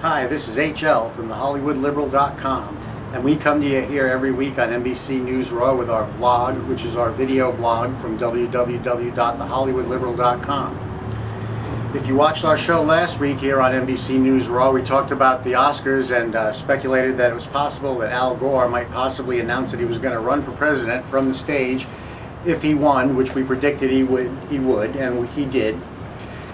Hi, this is HL from thehollywoodliberal.com, and we come to you here every week on NBC News Raw with our vlog, which is our video blog from www.thehollywoodliberal.com. If you watched our show last week here on NBC News Raw, we talked about the Oscars and speculated that it was possible that Al Gore might possibly announce that he was going to run for president from the stage if he won, which we predicted he would, and he did.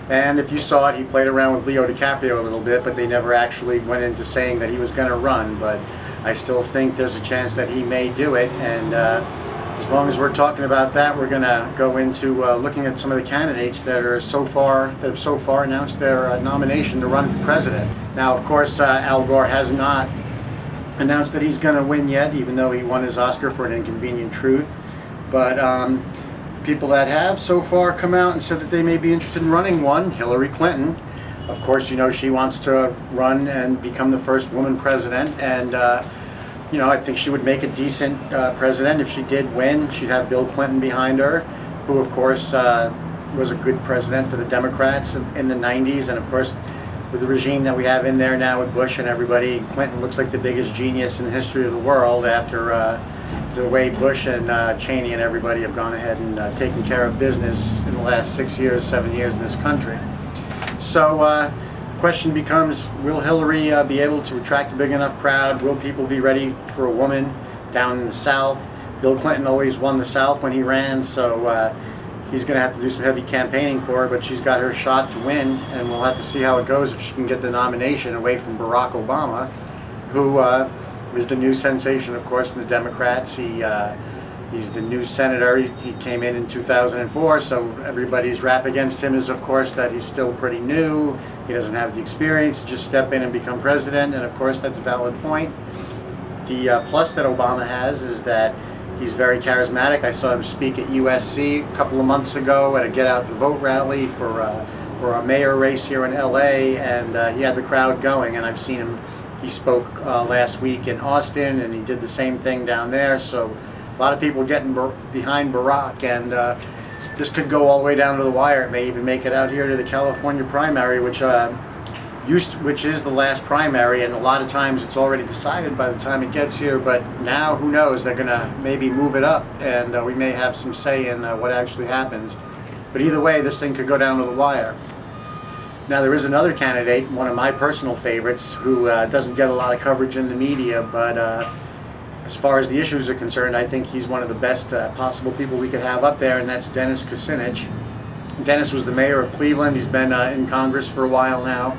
And if you saw it, he played around with Leo DiCaprio a little bit, but they never actually went into saying that he was going to run. But I still think there's a chance that he may do it. And as long as we're talking about that, we're going to go into looking at some of the candidates that have so far announced their nomination to run for president. Now, of course, Al Gore has not announced that he's going to win yet, even though he won his Oscar for An Inconvenient Truth. But people that have so far come out and said that they may be interested in running one. Hillary Clinton, of course, you know, she wants to run and become the first woman president, and you know, I think she would make a decent president if she did win. She'd have Bill Clinton behind her, who of course was a good president for the Democrats in the 90s, and of course with the regime that we have in there now with Bush and everybody, Clinton looks like the biggest genius in the history of the world after the way Bush and Cheney and everybody have gone ahead and taken care of business in the last 6 years, 7 years in this country. So the question becomes, will Hillary be able to attract a big enough crowd? Will people be ready for a woman down in the South? Bill Clinton always won the South when he ran, so he's going to have to do some heavy campaigning for her, but she's got her shot to win, and we'll have to see how it goes if she can get the nomination away from Barack Obama, who is the new sensation, of course, in the Democrats. He's the new senator. He came in 2004, so everybody's rap against him is, of course, that he's still pretty new. He doesn't have the experience to just step in and become president, and of course that's a valid point. The plus that Obama has is that he's very charismatic. I saw him speak at USC a couple of months ago at a Get Out the Vote rally for a mayor race here in LA, and he had the crowd going, and I've seen him. He spoke last week in Austin, and he did the same thing down there. So a lot of people getting behind Barack, and this could go all the way down to the wire. It may even make it out here to the California primary, which is the last primary, and a lot of times it's already decided by the time it gets here. But now, who knows? They're going to maybe move it up, and we may have some say in what actually happens. But either way, this thing could go down to the wire. Now, there is another candidate, one of my personal favorites, who doesn't get a lot of coverage in the media, but as far as the issues are concerned, I think he's one of the best possible people we could have up there, and that's Dennis Kucinich. Dennis was the mayor of Cleveland. He's been in Congress for a while now.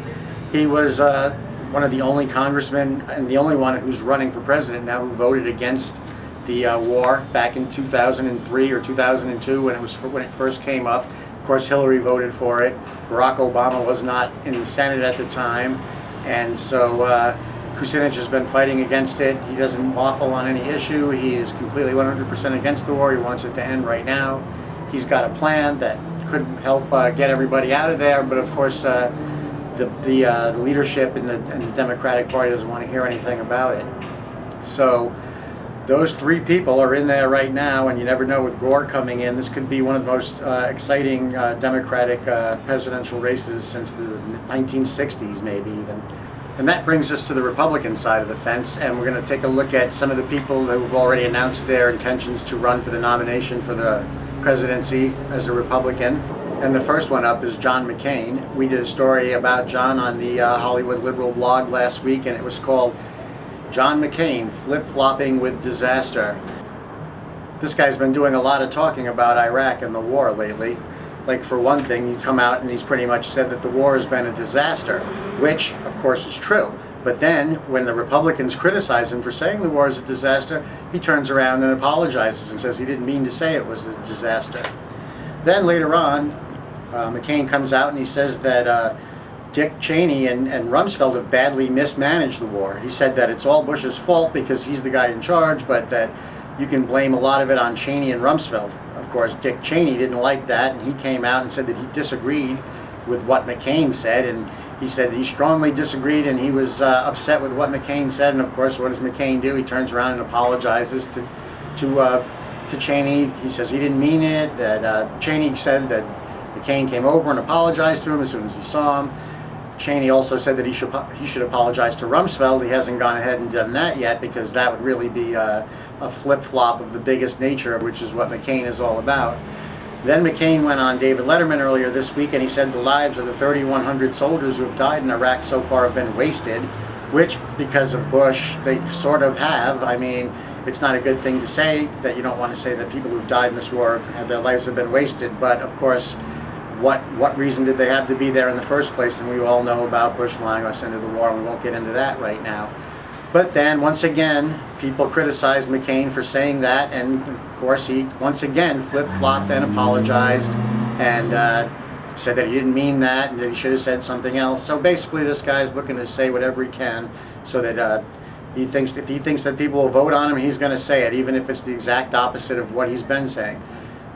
He was one of the only congressmen, and the only one who's running for president now, who voted against the war back in 2003 or 2002 when it first came up. Of course, Hillary voted for it. Barack Obama was not in the Senate at the time, and so Kucinich has been fighting against it. He doesn't waffle on any issue. He is completely 100% against the war. He wants it to end right now. He's got a plan that could help get everybody out of there, but of course the leadership in the Democratic Party doesn't want to hear anything about it. So those three people are in there right now, and you never know with Gore coming in. This could be one of the most exciting Democratic presidential races since the 1960s, maybe even. And that brings us to the Republican side of the fence, and we're going to take a look at some of the people who have already announced their intentions to run for the nomination for the presidency as a Republican. And the first one up is John McCain. We did a story about John on the Hollywood Liberal blog last week, and it was called John McCain, Flip-Flopping with Disaster. This guy's been doing a lot of talking about Iraq and the war lately. Like, for one thing, he's come out and he's pretty much said that the war has been a disaster, which, of course, is true. But then, when the Republicans criticize him for saying the war is a disaster, he turns around and apologizes and says he didn't mean to say it was a disaster. Then, later on, McCain comes out and he says that Dick Cheney and Rumsfeld have badly mismanaged the war. He said that it's all Bush's fault because he's the guy in charge, but that you can blame a lot of it on Cheney and Rumsfeld. Of course, Dick Cheney didn't like that, and he came out and said that he disagreed with what McCain said, and he said that he strongly disagreed, and he was upset with what McCain said. And of course, what does McCain do? He turns around and apologizes to Cheney. He says he didn't mean it, that Cheney said that McCain came over and apologized to him as soon as he saw him. Cheney also said that he should apologize to Rumsfeld. He hasn't gone ahead and done that yet, because that would really be a flip-flop of the biggest nature, which is what McCain is all about. Then McCain went on David Letterman earlier this week, and he said the lives of the 3,100 soldiers who have died in Iraq so far have been wasted, which, because of Bush, they sort of have. I mean, it's not a good thing to say, that you don't want to say that people who've died in this war, their lives have been wasted, but of course, what reason did they have to be there in the first place? And we all know about Bush lying us into the war, and we won't get into that right now. But then, once again, people criticized McCain for saying that, and of course he once again flip-flopped and apologized, and said that he didn't mean that, and that he should have said something else. So basically this guy's looking to say whatever he can, so that he thinks, if he thinks that people will vote on him, he's going to say it, even if it's the exact opposite of what he's been saying.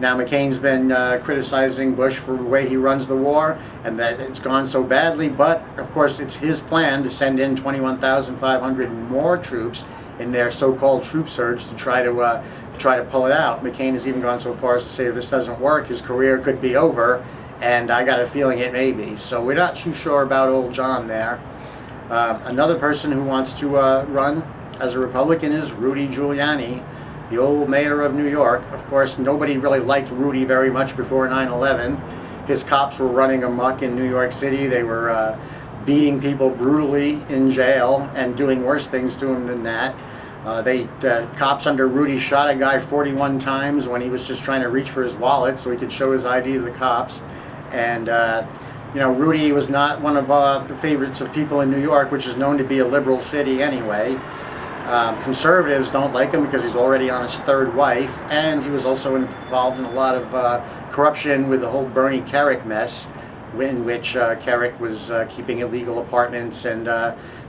Now McCain's been criticizing Bush for the way he runs the war, and that it's gone so badly, but of course it's his plan to send in 21,500 more troops in their so-called troop surge to try to pull it out. McCain has even gone so far as to say if this doesn't work, his career could be over, and I got a feeling it may be. So we're not too sure about old John there. Another person who wants to run as a Republican is Rudy Giuliani, the old mayor of New York. Of course, nobody really liked Rudy very much before 9/11. His cops were running amok in New York City. They were beating people brutally in jail and doing worse things to him than that. The cops under Rudy shot a guy 41 times when he was just trying to reach for his wallet so he could show his ID to the cops. And you know, Rudy was not one of the favorites of people in New York, which is known to be a liberal city anyway. Conservatives don't like him because he's already on his third wife, and he was also involved in a lot of corruption with the whole Bernie Kerik mess, in which Kerik was keeping illegal apartments and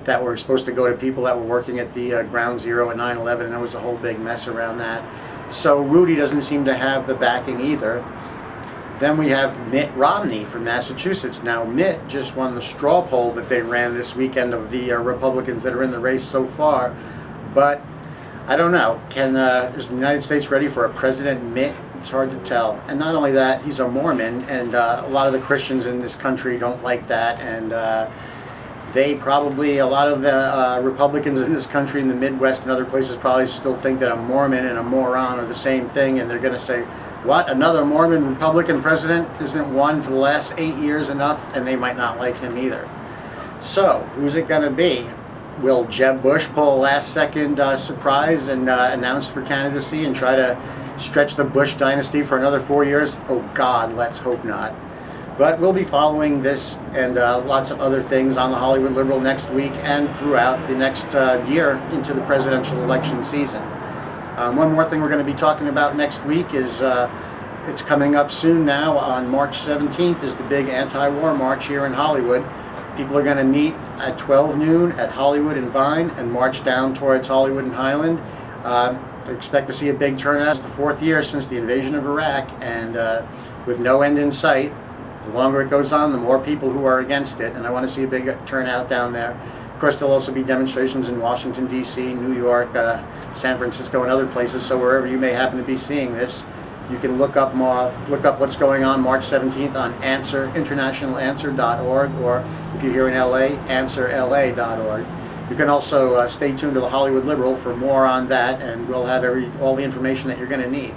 that were supposed to go to people that were working at the ground zero at 9/11, and there was a whole big mess around that. So Rudy doesn't seem to have the backing either. Then we have Mitt Romney from Massachusetts. Now Mitt just won the straw poll that they ran this weekend of the Republicans that are in the race so far. But I don't know, is the United States ready for a President Mitt? It's hard to tell. And not only that, he's a Mormon, and a lot of the Christians in this country don't like that, and a lot of the Republicans in this country, in the Midwest and other places, probably still think that a Mormon and a moron are the same thing, and they're going to say, what, another Mormon Republican president? Isn't one for the last 8 years enough? And they might not like him either. So, who's it going to be? Will Jeb Bush pull a last-second surprise and announce for candidacy and try to stretch the Bush dynasty for another 4 years? Oh God, let's hope not. But we'll be following this and lots of other things on the Hollywood Liberal next week and throughout the next year into the presidential election season. One more thing we're going to be talking about next week is it's coming up soon now. On March 17th is the big anti-war march here in Hollywood. People are going to meet at 12 noon at Hollywood and Vine and march down towards Hollywood and Highland. I expect to see a big turnout. It's the 4th year since the invasion of Iraq, and with no end in sight. The longer it goes on, the more people who are against it, and I want to see a big turnout down there. Of course, there'll also be demonstrations in Washington, D.C., New York, San Francisco, and other places, so wherever you may happen to be seeing this, you can look up what's going on March 17th on internationalanswer.org, or if you're here in LA, answerla.org. You can also stay tuned to the Hollywood Liberal for more on that, and we'll have all the information that you're going to need.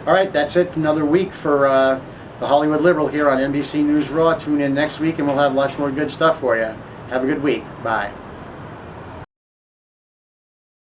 All right, that's it for another week for the Hollywood Liberal here on NBC News Raw. Tune in next week, and we'll have lots more good stuff for you. Have a good week. Bye.